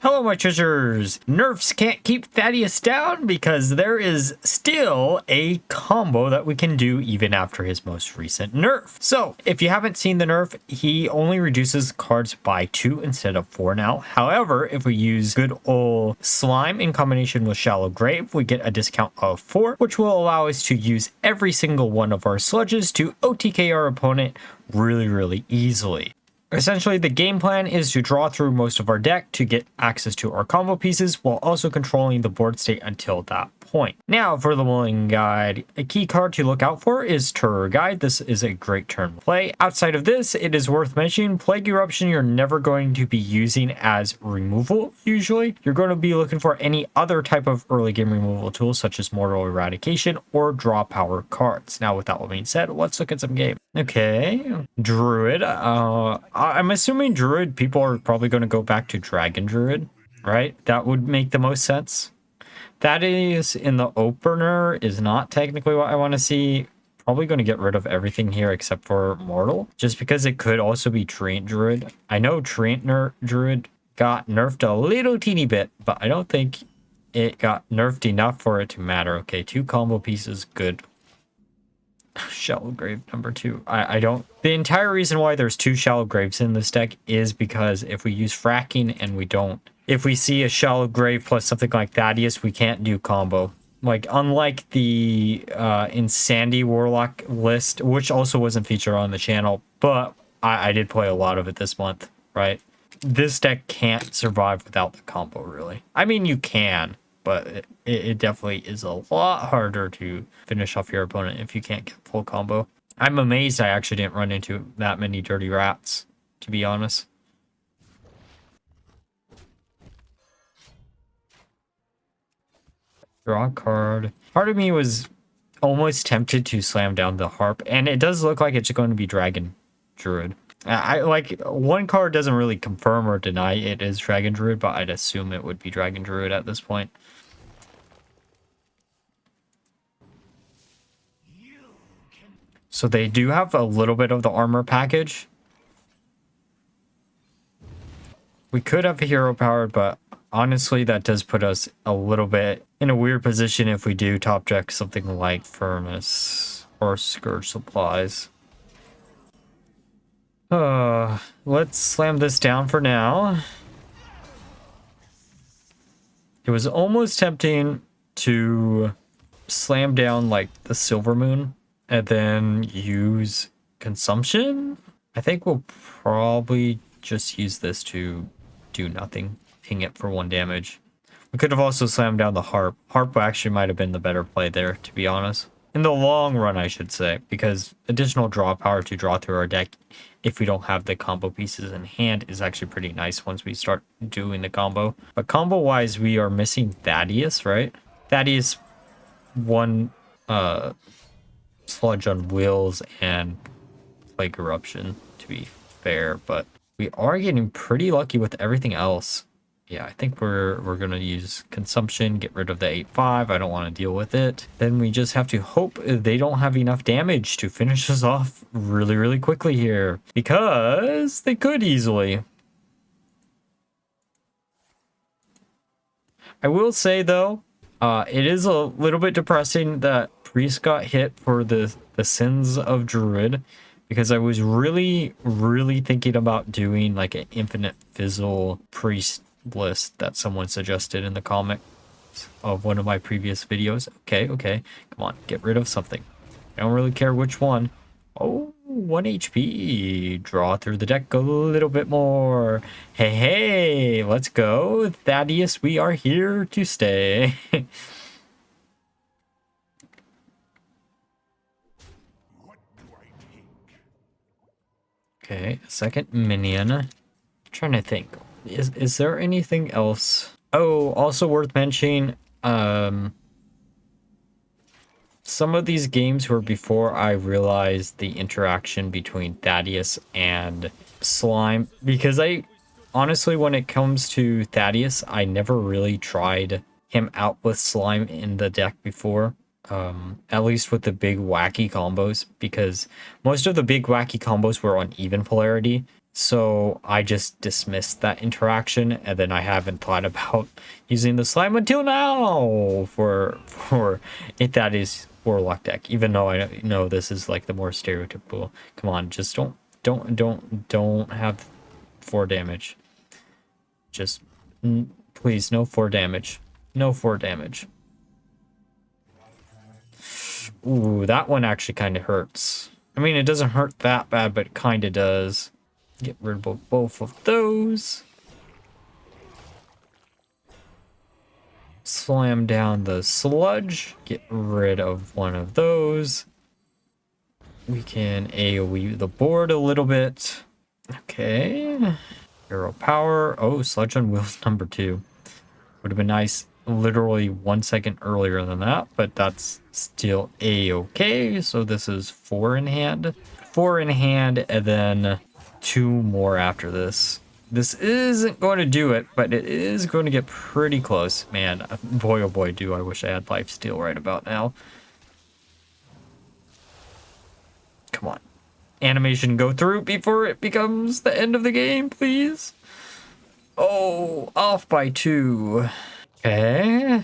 Hello, my treasures! Nerfs can't keep Thaddius down because there is still a combo that we can do even after his most recent nerf. So, if you haven't seen the nerf, he only reduces cards by 2 instead of 4 now. However, if we use good old Slime in combination with Shallow Grave, we get a discount of 4, which will allow us to use every single one of our sludges to OTK our opponent really easily. Essentially, the game plan is to draw through most of our deck to get access to our combo pieces while also controlling the board state until that point. Now, for the Mulligan guide, a key card to look out for is Terror Guide. This is a great turn play. Outside of this, it is worth mentioning Plague Eruption you're never going to be using as removal, usually. You're going to be looking for any other type of early game removal tools such as Mortal Eradication or draw power cards. Now, with that all being said, let's look at some game. Okay, Druid. I'm assuming Druid, people are probably going to go back to Dragon Druid, right? That would make the most sense. Thaddius in the opener is not technically what I want to see. Probably going to get rid of everything here except for Mortal, just because it could also be Treant Druid. I know Treant Druid got nerfed a little teeny bit, but I don't think it got nerfed enough for it to matter. Okay, 2 combo pieces, good. Shallow Grave number 2. I don't... The entire reason why there's 2 Shallow Graves in this deck is because if we use Fracking and we don't... If we see a Shallow Grave plus something like Thaddius, we can't do combo. Like, unlike the Insanity Warlock list, which also wasn't featured on the channel, but I did play a lot of it this month, right? This deck can't survive without the combo, really. I mean, you can, but it definitely is a lot harder to finish off your opponent if you can't get full combo. I'm amazed I actually didn't run into that many dirty rats, to be honest. Draw a card. Part of me was almost tempted to slam down the harp, and it does look like it's going to be Dragon Druid. I like, one card doesn't really confirm or deny it is Dragon Druid, but I'd assume it would be Dragon Druid at this point. So they do have a little bit of the armor package. We could have a hero powered, but honestly, that does put us a little bit in a weird position if we do top deck something like Furnace or Scourge Supplies. Let's slam this down for now. It was almost tempting to slam down like the Silver Moon and then use Consumption. I think we'll probably just use this to do nothing. Ping it for 1 damage. We could have also slammed down the harp. Harp actually might have been the better play there, to be honest. In the long run, I should say, because additional draw power to draw through our deck if we don't have the combo pieces in hand is actually pretty nice once we start doing the combo. But combo-wise, we are missing Thaddius, right? Thaddius won Sludge on Wheels and Plague Eruption, to be fair, but we are getting pretty lucky with everything else. Yeah, I think we're going to use Consumption, get rid of the 8/5. I don't want to deal with it. Then we just have to hope they don't have enough damage to finish us off really quickly here. Because they could easily. I will say, though, it is a little bit depressing that Priest got hit for the sins of Druid. Because I was really thinking about doing like an infinite fizzle Priest list that someone suggested in the comments of one of my previous videos. Okay, come on, get rid of something. I don't really care which one. Oh, 1 HP. Draw through the deck a little bit more. Hey, let's go. Thaddius, we are here to stay. Okay, a second minion. I'm trying to think. Is there anything else? Oh, also worth mentioning, some of these games were before I realized the interaction between Thaddius and Slime. Because I, honestly, when it comes to Thaddius, I never really tried him out with Slime in the deck before. At least with the big wacky combos, because most of the big wacky combos were on even polarity. So I just dismissed that interaction, and then I haven't thought about using the slime until now for a Thaddius Warlock deck. Even though I know this is like the more stereotypical. Come on, just don't have 4 damage. Just please, no 4 damage. No 4 damage. Ooh, that one actually kind of hurts. I mean, it doesn't hurt that bad, but it kind of does. Get rid of both of those. Slam down the sludge. Get rid of one of those. We can AoE the board a little bit. Okay. Hero power. Oh, sludge on wheels number 2. Would have been nice literally 1 second earlier than that, but that's still a-okay. So this is 4 in hand. 4 in hand, and then 2 more after this. This isn't going to do it, but it is going to get pretty close. Man, boy oh boy, do I wish I had lifesteal right about now. Come on. Animation go through before it becomes the end of the game, please. Oh, off by 2. Okay.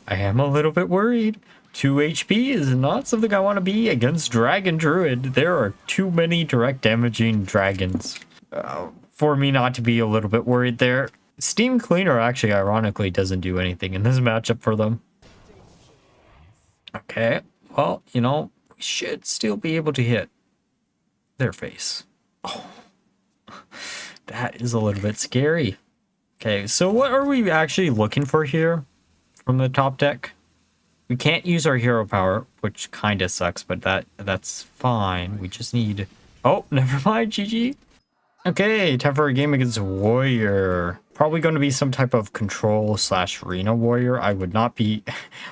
I am a little bit worried. 2 HP is not something I want to be against Dragon Druid. There are too many direct damaging dragons for me not to be a little bit worried there. Steam Cleaner actually ironically doesn't do anything in this matchup for them. Okay. Well, you know, we should still be able to hit their face. Oh, that is a little bit scary. Okay, so what are we actually looking for here from the top deck? We can't use our hero power, which kind of sucks, but that's fine. We just need... Oh, never mind, GG. Okay, time for a game against Warrior. Probably going to be some type of control / arena warrior. I would not be...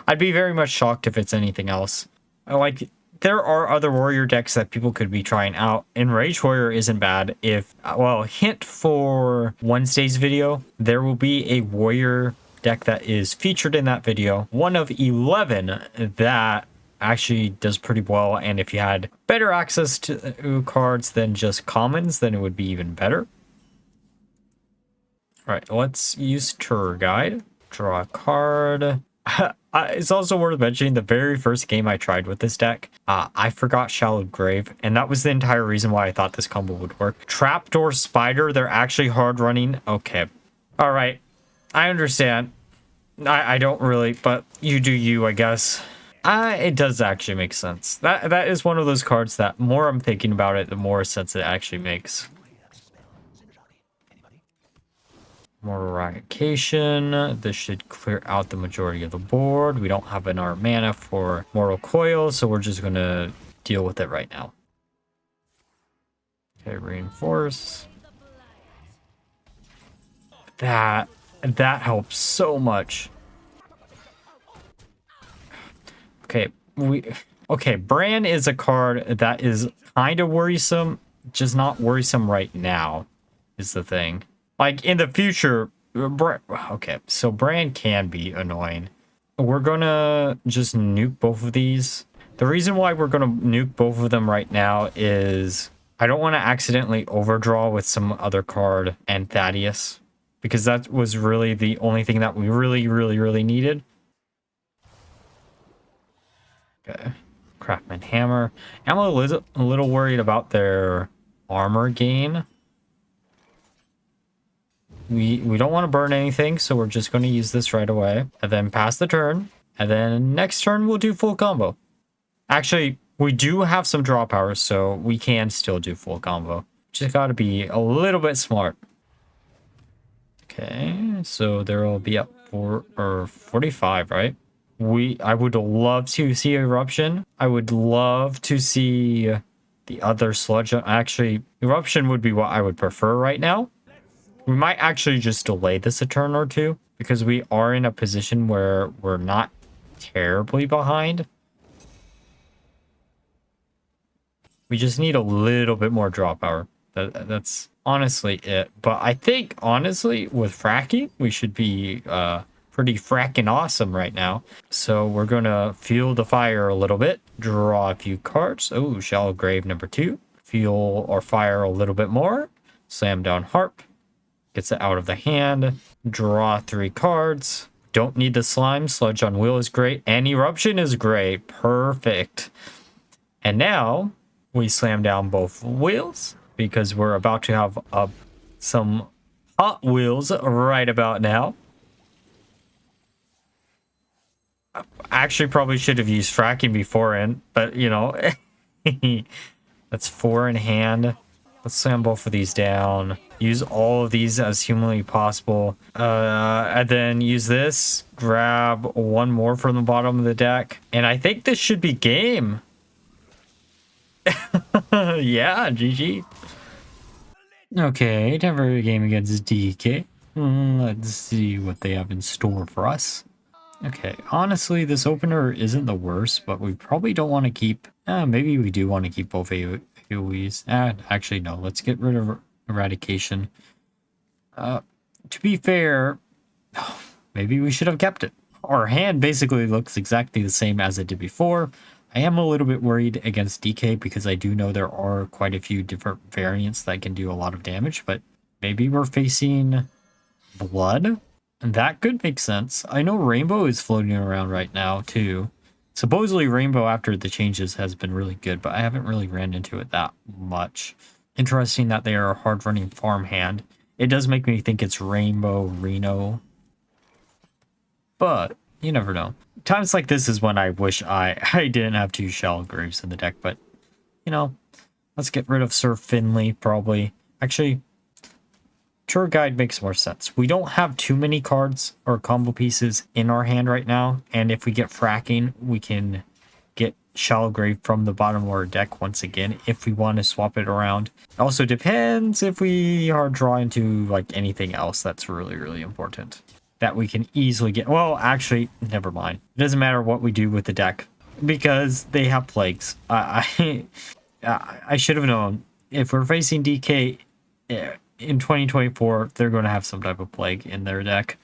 I'd be very much shocked if it's anything else. Like, there are other warrior decks that people could be trying out, and Rage Warrior isn't bad. If, well, hint for Wednesday's video, there will be a warrior deck that is featured in that video. One of 11 that actually does pretty well, and if you had better access to cards than just commons, then it would be even better. All right, let's use Tour Guide. Draw a card. It's also worth mentioning the very first game I tried with this deck, I forgot Shallow Grave, and that was the entire reason why I thought this combo would work. Trapdoor Spider, they're actually hard running. Okay. All right. I understand. I don't really, but you do you, I guess. It does actually make sense. That is one of those cards that more I'm thinking about it, the more sense it actually makes. More Eradication. This should clear out the majority of the board. We don't have enough mana for Mortal Coil, so we're just going to deal with it right now. Okay, Reinforce. That helps so much. Okay, Bran is a card that is kind of worrisome, just not worrisome right now, is the thing. Like, in the future, okay, so Bran can be annoying. We're gonna just nuke both of these. The reason why we're gonna nuke both of them right now is I don't want to accidentally overdraw with some other card and Thaddius, because that was really the only thing that we really needed. Okay, Craftman Hammer. I'm a little worried about their armor gain. We don't want to burn anything, so we're just going to use this right away. And then pass the turn. And then next turn, we'll do full combo. Actually, we do have some draw power, so we can still do full combo. Just got to be a little bit smart. Okay, so there will be up 45, right? I would love to see Eruption. I would love to see the other Sludge. Actually, Eruption would be what I would prefer right now. We might actually just delay this a turn or two, because we are in a position where we're not terribly behind. We just need a little bit more draw power. That's honestly it. But I think, honestly, with fracking, we should be pretty fracking awesome right now. So we're going to fuel the fire a little bit. Draw a few cards. Oh, Shallow Grave number 2. Fuel or fire a little bit more. Slam down Harp. Gets it out of the hand. Draw 3 cards. Don't need the slime. Sludge on Wheel is great. And Eruption is great. Perfect. And now we slam down both wheels because we're about to have some Hot Wheels right about now. I actually probably should have used fracking beforehand, but you know, that's 4 in hand. Let's slam both of these down. Use all of these as humanly possible. And then use this. Grab 1 more from the bottom of the deck. And I think this should be game. Yeah, GG. Okay, temporary game against DK. Let's see what they have in store for us. Okay, honestly, this opener isn't the worst, but we probably don't want to keep... maybe we do want to keep both AoEs. Actually, no. Let's get rid of Eradication. To be fair, maybe we should have kept it. Our hand basically looks exactly the same as it did before. I am a little bit worried against DK because I do know there are quite a few different variants that can do a lot of damage, but maybe we're facing Blood? That could make sense. I know Rainbow is floating around right now, too. Supposedly Rainbow after the changes has been really good, but I haven't really ran into it that much. Interesting that they are a hard-running farm hand. It does make me think it's Rainbow Reno. But you never know. Times like this is when I wish I didn't have 2 Shell Graves in the deck, but you know, let's get rid of Sir Finley probably. Actually, Tour Guide makes more sense. We don't have too many cards or combo pieces in our hand right now, and if we get fracking, we can get Shallow Grave from the bottom of our deck once again if we want to swap it around. It also depends if we are drawing to like anything else that's really, really important that we can easily get. Well, actually, never mind. It doesn't matter what we do with the deck because they have plagues. I should have known if we're facing DK. In 2024, they're going to have some type of plague in their deck.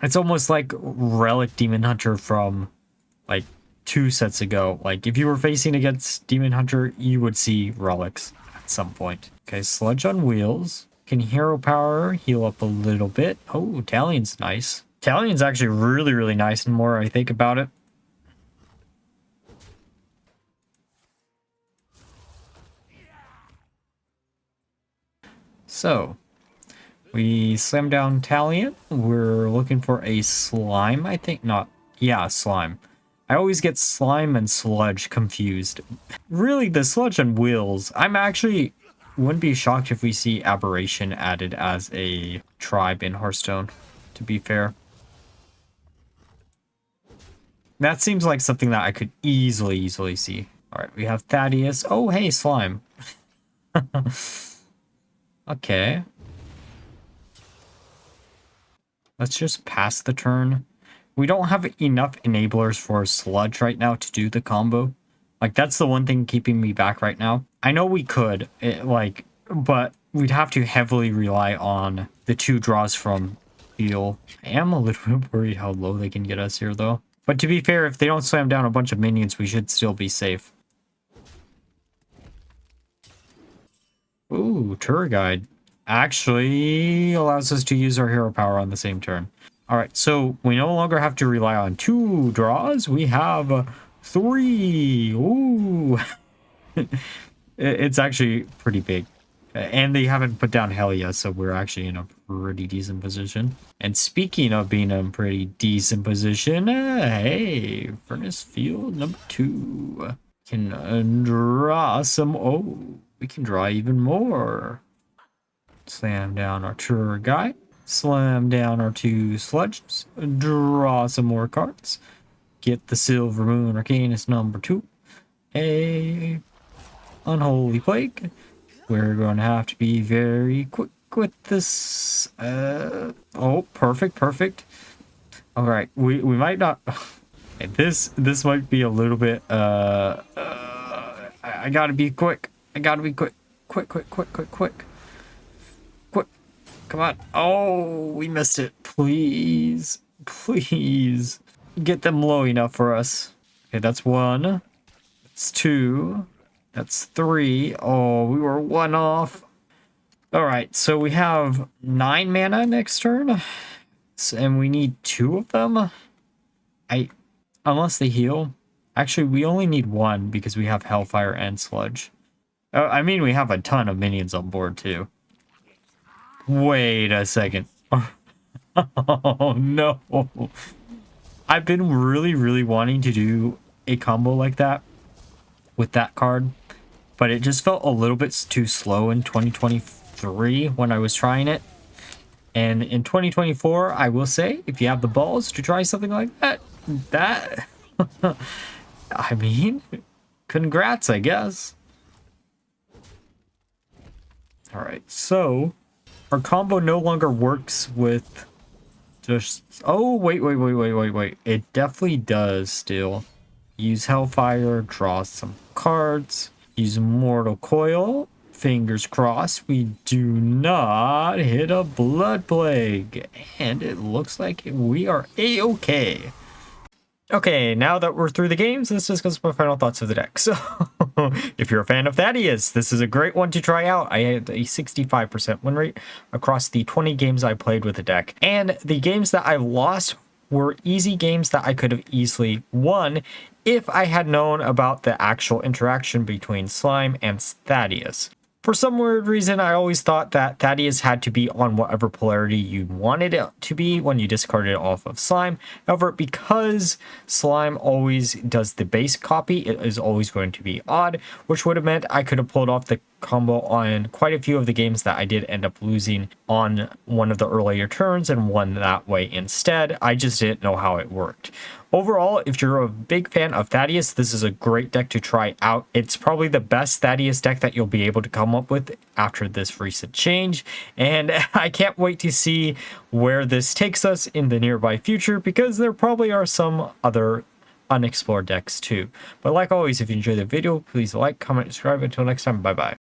It's almost like Relic Demon Hunter from like 2 sets ago. Like if you were facing against Demon Hunter, you would see relics at some point. Okay, Sludge on Wheels. Can Hero Power heal up a little bit? Oh, Tallion's nice. Tallion's actually really, really nice the more I think about it. So, we slam down Talion. We're looking for a slime, I think. Not, yeah, slime. I always get slime and sludge confused. Really, the sludge and wheels. I'm actually wouldn't be shocked if we see aberration added as a tribe in Hearthstone, to be fair. That seems like something that I could easily see. All right, we have Thaddius. Oh, hey, slime. Okay. Let's just pass the turn. We don't have enough enablers for Sludge right now to do the combo. Like, that's the one thing keeping me back right now. I know we could, but we'd have to heavily rely on the 2 draws from heal. I am a little bit worried how low they can get us here, though. But to be fair, if they don't slam down a bunch of minions, we should still be safe. Ooh, Tour Guide actually allows us to use our hero power on the same turn. All right, so we no longer have to rely on 2 draws. We have 3. Ooh. It's actually pretty big. And they haven't put down Helia, so we're actually in a pretty decent position. And speaking of being in a pretty decent position, hey, Furnace Field number 2. Can draw some... Oh, we can draw even more. Slam down our Tour Guide. Slam down our 2 sludges. Draw some more cards. Get the Silver Moon Arcanist number 2. A Unholy Plague. We're going to have to be very quick with this. Oh, perfect. All right, we might not. This might be a little bit. I gotta be quick. Quick. Come on. Oh, we missed it. Please. Get them low enough for us. Okay, that's 1. That's 2. That's 3. Oh, we were 1 off. All right, so we have 9 mana next turn, and we need 2 of them. Unless they heal. Actually, we only need 1 because we have Hellfire and Sludge. I mean, we have a ton of minions on board too. Wait a second. Oh no. I've been really wanting to do a combo like that with that card, but it just felt a little bit too slow in 2023 when I was trying it. And in 2024, I will say, if you have the balls to try something like that, I mean, congrats, I guess. All right, so our combo no longer works with just... Oh, wait. It definitely does still. Use Hellfire, draw some cards, use Mortal Coil. Fingers crossed we do not hit a Blood Plague. And it looks like we are A-okay. Okay, now that we're through the games, let's discuss my final thoughts of the deck. So, if you're a fan of Thaddius, this is a great one to try out. I had a 65% win rate across the 20 games I played with the deck. And the games that I lost were easy games that I could have easily won if I had known about the actual interaction between Slime and Thaddius. For some weird reason, I always thought that Thaddius had to be on whatever polarity you wanted it to be when you discarded it off of Slime. However, because Slime always does the base copy, it is always going to be odd, which would have meant I could have pulled off the combo on quite a few of the games that I did end up losing on one of the earlier turns and won that way instead. I just didn't know how it worked. Overall, if you're a big fan of Thaddius, this is a great deck to try out. It's probably the best Thaddius deck that you'll be able to come up with after this recent change. And I can't wait to see where this takes us in the nearby future, because there probably are some other unexplored decks too. But like always, if you enjoyed the video, please like, comment, subscribe. Until next time, bye bye.